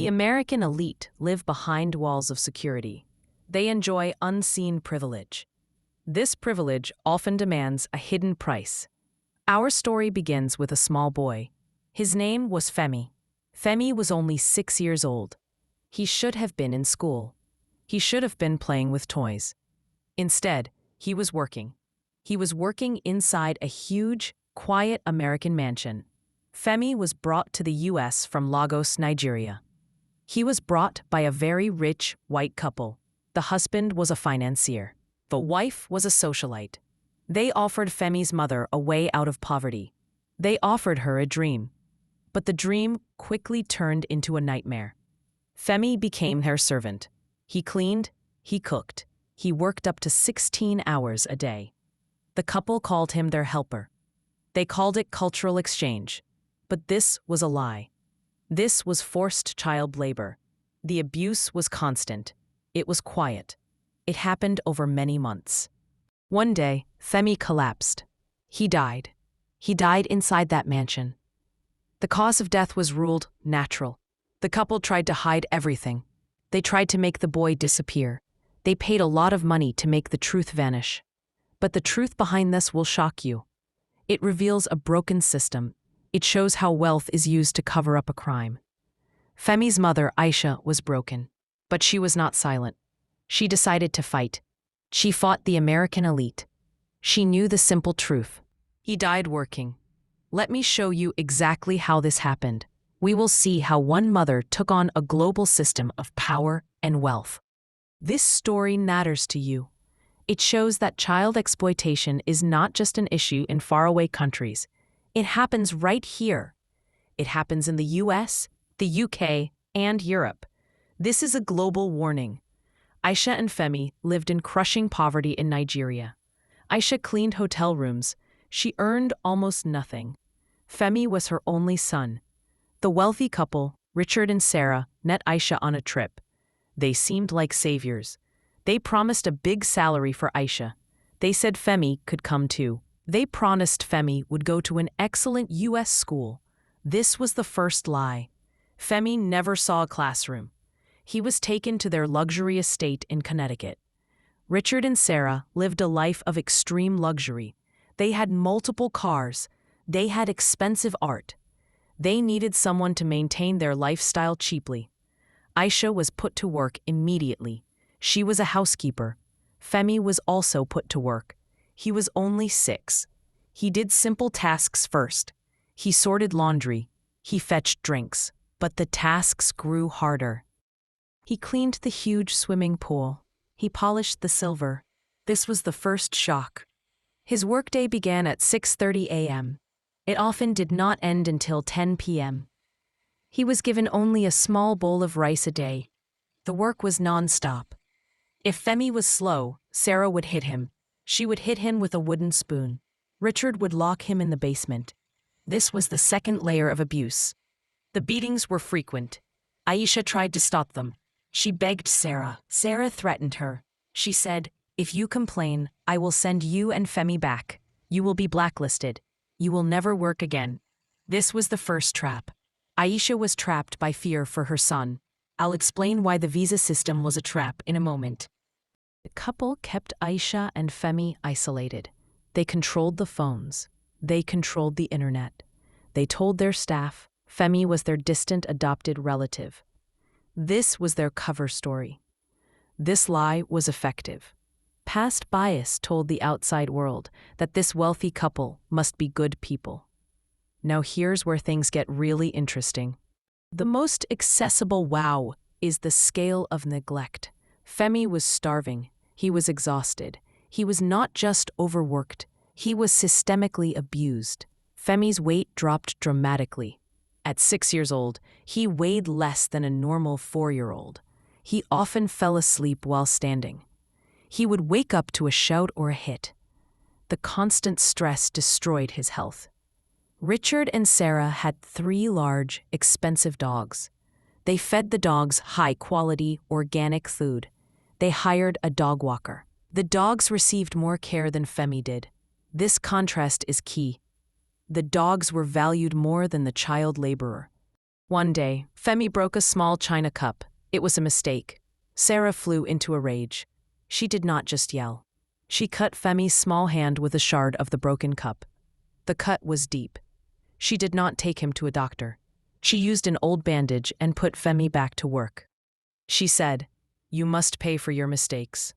The American elite live behind walls of security. They enjoy unseen privilege. This privilege often demands a hidden price. Our story begins with a small boy. His name was Femi. Femi was only 6 years old. He should have been in school. He should have been playing with toys. Instead, he was working. He was working inside a huge, quiet American mansion. Femi was brought to the U.S. from Lagos, Nigeria. He was brought by a very rich, white couple. The husband was a financier. The wife was a socialite. They offered Femi's mother a way out of poverty. They offered her a dream. But the dream quickly turned into a nightmare. Femi became their servant. He cleaned, he cooked, he worked up to 16 hours a day. The couple called him their helper. They called it cultural exchange. But this was a lie. This was forced child labor. The abuse was constant. It was quiet. It happened over many months. One day, Femi collapsed. He died. He died inside that mansion. The cause of death was ruled natural. The couple tried to hide everything. They tried to make the boy disappear. They paid a lot of money to make the truth vanish. But the truth behind this will shock you. It reveals a broken system. It shows how wealth is used to cover up a crime. Femi's mother, Aisha, was broken. But she was not silent. She decided to fight. She fought the American elite. She knew the simple truth. He died working. Let me show you exactly how this happened. We will see how one mother took on a global system of power and wealth. This story matters to you. It shows that child exploitation is not just an issue in faraway countries. It happens right here. It happens in the US, the UK, and Europe. This is a global warning. Aisha and Femi lived in crushing poverty in Nigeria. Aisha cleaned hotel rooms. She earned almost nothing. Femi was her only son. The wealthy couple, Richard and Sarah, met Aisha on a trip. They seemed like saviors. They promised a big salary for Aisha. They said Femi could come too. They promised Femi would go to an excellent U.S. school. This was the first lie. Femi never saw a classroom. He was taken to their luxury estate in Connecticut. Richard and Sarah lived a life of extreme luxury. They had multiple cars. They had expensive art. They needed someone to maintain their lifestyle cheaply. Aisha was put to work immediately. She was a housekeeper. Femi was also put to work. He was only 6. He did simple tasks first. He sorted laundry. He fetched drinks. But the tasks grew harder. He cleaned the huge swimming pool. He polished the silver. This was the first shock. His workday began at 6:30 a.m. It often did not end until 10 p.m. He was given only a small bowl of rice a day. The work was non-stop. If Femi was slow, Sarah would hit him. She would hit him with a wooden spoon. Richard would lock him in the basement. This was the second layer of abuse. The beatings were frequent. Aisha tried to stop them. She begged Sarah. Sarah threatened her. She said, "If you complain, I will send you and Femi back. You will be blacklisted. You will never work again." This was the first trap. Aisha was trapped by fear for her son. I'll explain why the visa system was a trap in a moment. The couple kept Aisha and Femi isolated. They controlled the phones. They controlled the internet. They told their staff Femi was their distant adopted relative. This was their cover story. This lie was effective. Past bias told the outside world that this wealthy couple must be good people. Now here's where things get really interesting. The most accessible wow is the scale of neglect. Femi was starving. He was exhausted. He was not just overworked. He was systemically abused. Femi's weight dropped dramatically. At 6 years old, he weighed less than a normal 4-year-old. He often fell asleep while standing. He would wake up to a shout or a hit. The constant stress destroyed his health. Richard and Sarah had 3 large, expensive dogs. They fed the dogs high-quality, organic food. They hired a dog walker. The dogs received more care than Femi did. This contrast is key. The dogs were valued more than the child laborer. One day, Femi broke a small china cup. It was a mistake. Sarah flew into a rage. She did not just yell. She cut Femi's small hand with a shard of the broken cup. The cut was deep. She did not take him to a doctor. She used an old bandage and put Femi back to work. She said, "You must pay for your mistakes."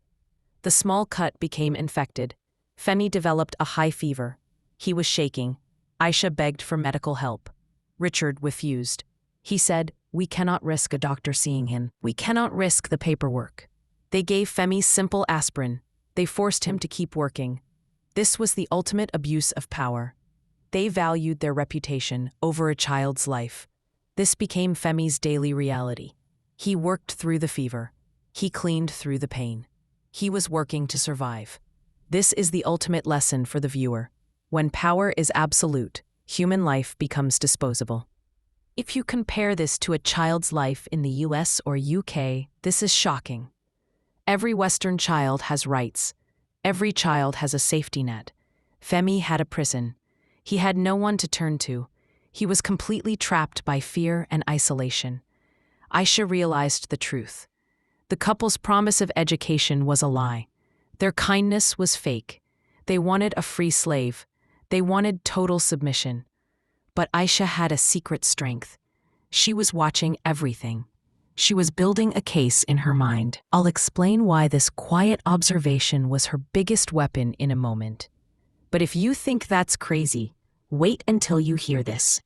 The small cut became infected. Femi developed a high fever. He was shaking. Aisha begged for medical help. Richard refused. He said, "We cannot risk a doctor seeing him. We cannot risk the paperwork." They gave Femi simple aspirin. They forced him to keep working. This was the ultimate abuse of power. They valued their reputation over a child's life. This became Femi's daily reality. He worked through the fever. He cleaned through the pain. He was working to survive. This is the ultimate lesson for the viewer. When power is absolute, human life becomes disposable. If you compare this to a child's life in the US or UK, this is shocking. Every Western child has rights. Every child has a safety net. Femi had a prison. He had no one to turn to. He was completely trapped by fear and isolation. Aisha realized the truth. The couple's promise of education was a lie. Their kindness was fake. They wanted a free slave. They wanted total submission. But Aisha had a secret strength. She was watching everything. She was building a case in her mind. I'll explain why this quiet observation was her biggest weapon in a moment. But if you think that's crazy, wait until you hear this.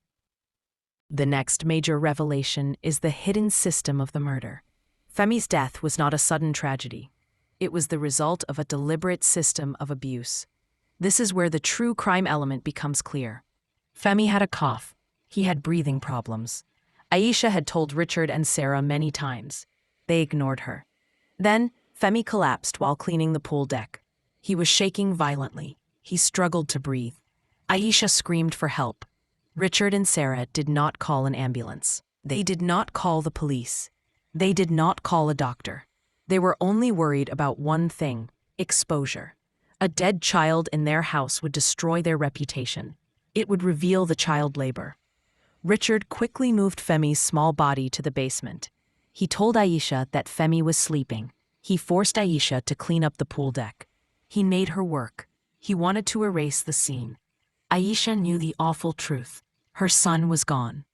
The next major revelation is the hidden system of the murder. Femi's death was not a sudden tragedy. It was the result of a deliberate system of abuse. This is where the true crime element becomes clear. Femi had a cough. He had breathing problems. Aisha had told Richard and Sarah many times. They ignored her. Then, Femi collapsed while cleaning the pool deck. He was shaking violently. He struggled to breathe. Aisha screamed for help. Richard and Sarah did not call an ambulance. They did not call the police. They did not call a doctor. They were only worried about one thing: exposure. A dead child in their house would destroy their reputation. It would reveal the child labor. Richard quickly moved Femi's small body to the basement. He told Aisha that Femi was sleeping. He forced Aisha to clean up the pool deck. He made her work. He wanted to erase the scene. Aisha knew the awful truth. Her son was gone.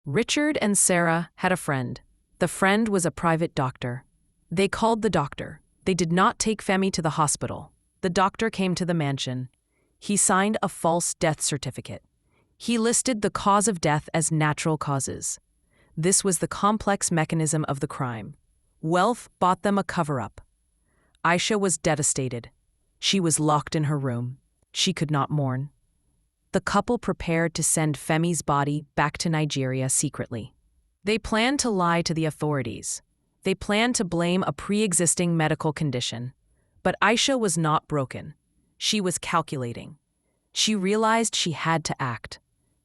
Richard and Sarah had a friend. The friend was a private doctor. They called the doctor. They did not take Femi to the hospital. The doctor came to the mansion. He signed a false death certificate. He listed the cause of death as natural causes. This was the complex mechanism of the crime. Wealth bought them a cover-up. Aisha was devastated. She was locked in her room. She could not mourn. The couple prepared to send Femi's body back to Nigeria secretly. They planned to lie to the authorities. They planned to blame a pre-existing medical condition. But Aisha was not broken. She was calculating. She realized she had to act.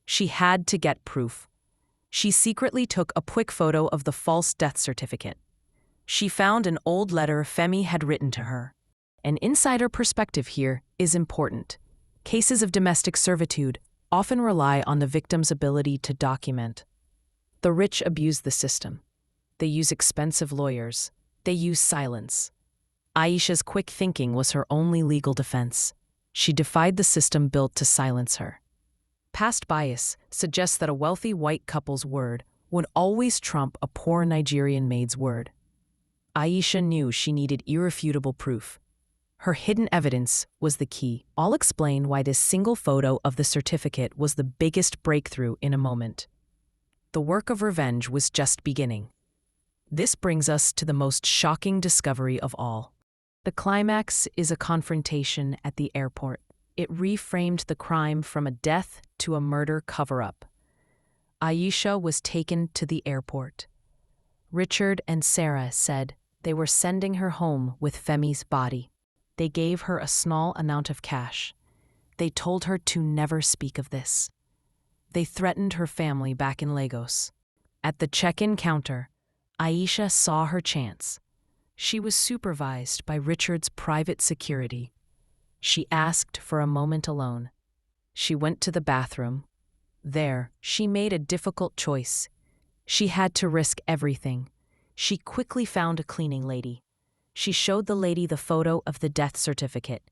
She had to get proof. She secretly took a quick photo of the false death certificate. She found an old letter Femi had written to her. An insider perspective here is important. Cases of domestic servitude often rely on the victim's ability to document. The rich abuse the system. They use expensive lawyers. They use silence. Aisha's quick thinking was her only legal defense. She defied the system built to silence her. Past bias suggests that a wealthy white couple's word would always trump a poor Nigerian maid's word. Aisha knew she needed irrefutable proof. Her hidden evidence was the key. I'll explain why this single photo of the certificate was the biggest breakthrough in a moment. The work of revenge was just beginning. This brings us to the most shocking discovery of all. The climax is a confrontation at the airport. It reframed the crime from a death to a murder cover-up. Aisha was taken to the airport. Richard and Sarah said they were sending her home with Femi's body. They gave her a small amount of cash. They told her to never speak of this. They threatened her family back in Lagos. At the check-in counter, Aisha saw her chance. She was supervised by Richard's private security. She asked for a moment alone. She went to the bathroom. There, she made a difficult choice. She had to risk everything. She quickly found a cleaning lady. She showed the lady the photo of the death certificate.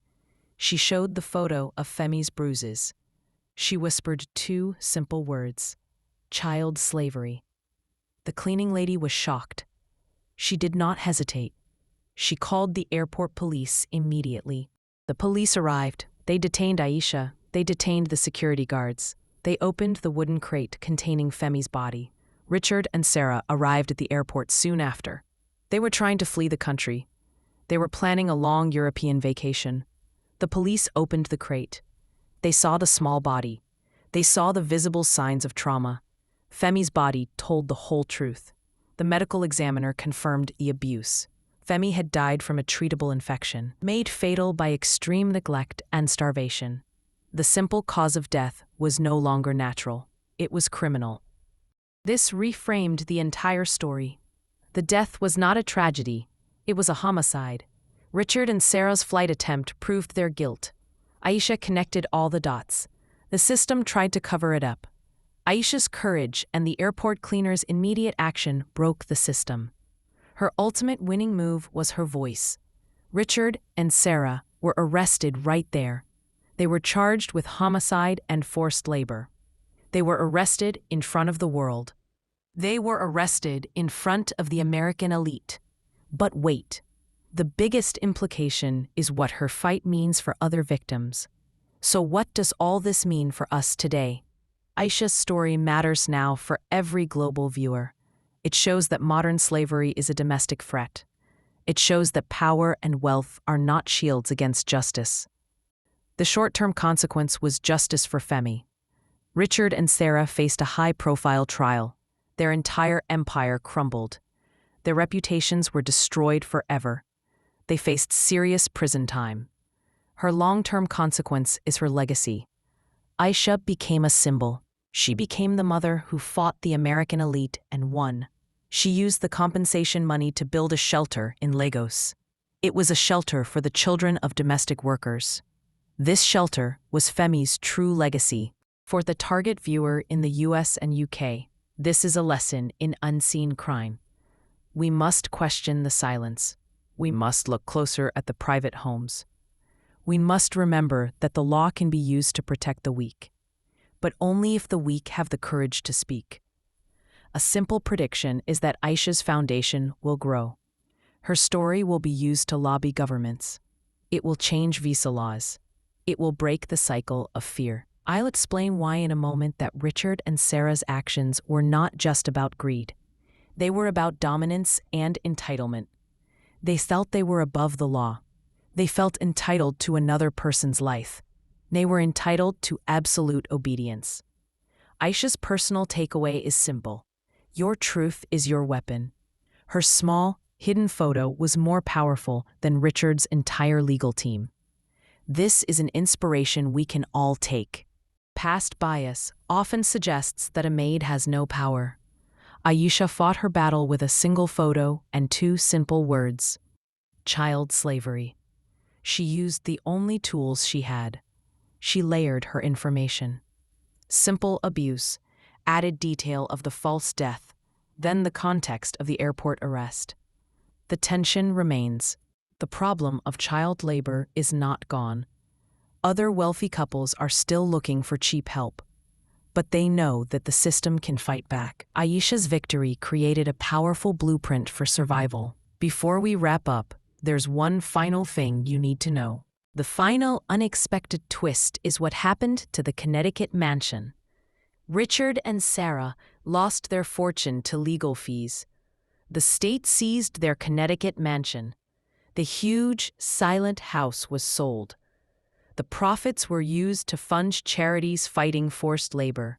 She showed the photo of Femi's bruises. She whispered two simple words: child slavery. The cleaning lady was shocked. She did not hesitate. She called the airport police immediately. The police arrived. They detained Aisha. They detained the security guards. They opened the wooden crate containing Femi's body. Richard and Sarah arrived at the airport soon after. They were trying to flee the country. They were planning a long European vacation. The police opened the crate. They saw the small body. They saw the visible signs of trauma. Femi's body told the whole truth. The medical examiner confirmed the abuse. Femi had died from a treatable infection, made fatal by extreme neglect and starvation. The simple cause of death was no longer natural. It was criminal. This reframed the entire story. The death was not a tragedy. It was a homicide. Richard and Sarah's flight attempt proved their guilt. Aisha connected all the dots. The system tried to cover it up. Aisha's courage and the airport cleaner's immediate action broke the system. Her ultimate winning move was her voice. Richard and Sarah were arrested right there. They were charged with homicide and forced labor. They were arrested in front of the world. They were arrested in front of the American elite. But wait, the biggest implication is what her fight means for other victims. So what does all this mean for us today? Aisha's story matters now for every global viewer. It shows that modern slavery is a domestic threat. It shows that power and wealth are not shields against justice. The short-term consequence was justice for Femi. Richard and Sarah faced a high-profile trial. Their entire empire crumbled. Their reputations were destroyed forever. They faced serious prison time. Her long-term consequence is her legacy. Aisha became a symbol. She became the mother who fought the American elite and won. She used the compensation money to build a shelter in Lagos. It was a shelter for the children of domestic workers. This shelter was Femi's true legacy. For the target viewer in the US and UK, this is a lesson in unseen crime. We must question the silence. We must look closer at the private homes. We must remember that the law can be used to protect the weak, but only if the weak have the courage to speak. A simple prediction is that Aisha's foundation will grow. Her story will be used to lobby governments. It will change visa laws. It will break the cycle of fear. I'll explain why in a moment that Richard and Sarah's actions were not just about greed. They were about dominance and entitlement. They felt they were above the law. They felt entitled to another person's life. They were entitled to absolute obedience. Aisha's personal takeaway is simple. Your truth is your weapon. Her small, hidden photo was more powerful than Richard's entire legal team. This is an inspiration we can all take. Past bias often suggests that a maid has no power. Aisha fought her battle with a single photo and two simple words: child slavery. She used the only tools she had. She layered her information. Simple abuse, added detail of the false death, then the context of the airport arrest. The tension remains. The problem of child labor is not gone. Other wealthy couples are still looking for cheap help, but they know that the system can fight back. Aisha's victory created a powerful blueprint for survival. Before we wrap up, there's one final thing you need to know. The final unexpected twist is what happened to the Connecticut mansion. Richard and Sarah lost their fortune to legal fees. The state seized their Connecticut mansion. The huge, silent house was sold. The profits were used to fund charities fighting forced labor.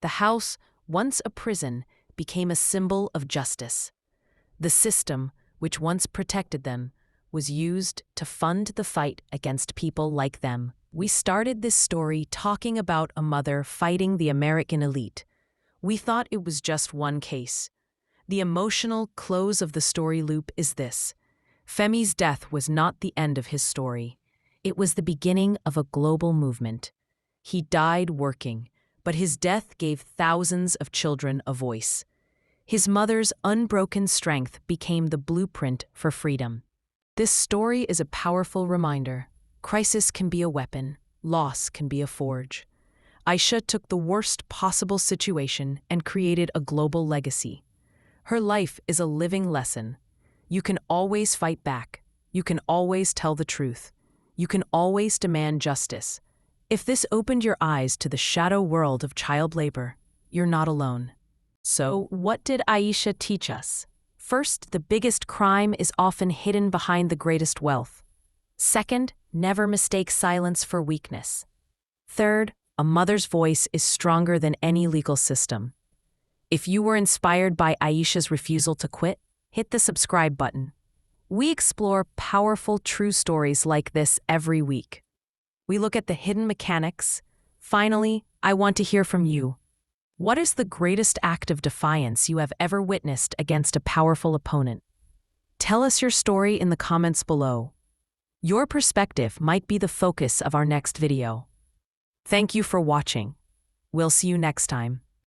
The house, once a prison, became a symbol of justice. The system, which once protected them, was used to fund the fight against people like them. We started this story talking about a mother fighting the American elite. We thought it was just one case. The emotional close of the story loop is this: Femi's death was not the end of his story. It was the beginning of a global movement. He died working, but his death gave thousands of children a voice. His mother's unbroken strength became the blueprint for freedom. This story is a powerful reminder. Crisis can be a weapon, loss can be a forge. Aisha took the worst possible situation and created a global legacy. Her life is a living lesson. You can always fight back. You can always tell the truth. You can always demand justice. If this opened your eyes to the shadow world of child labor, you're not alone. So, what did Aisha teach us? First, the biggest crime is often hidden behind the greatest wealth. Second, never mistake silence for weakness. Third, a mother's voice is stronger than any legal system. If you were inspired by Aisha's refusal to quit, hit the subscribe button. We explore powerful true stories like this every week. We look at the hidden mechanics. Finally, I want to hear from you. What is the greatest act of defiance you have ever witnessed against a powerful opponent? Tell us your story in the comments below. Your perspective might be the focus of our next video. Thank you for watching. We'll see you next time.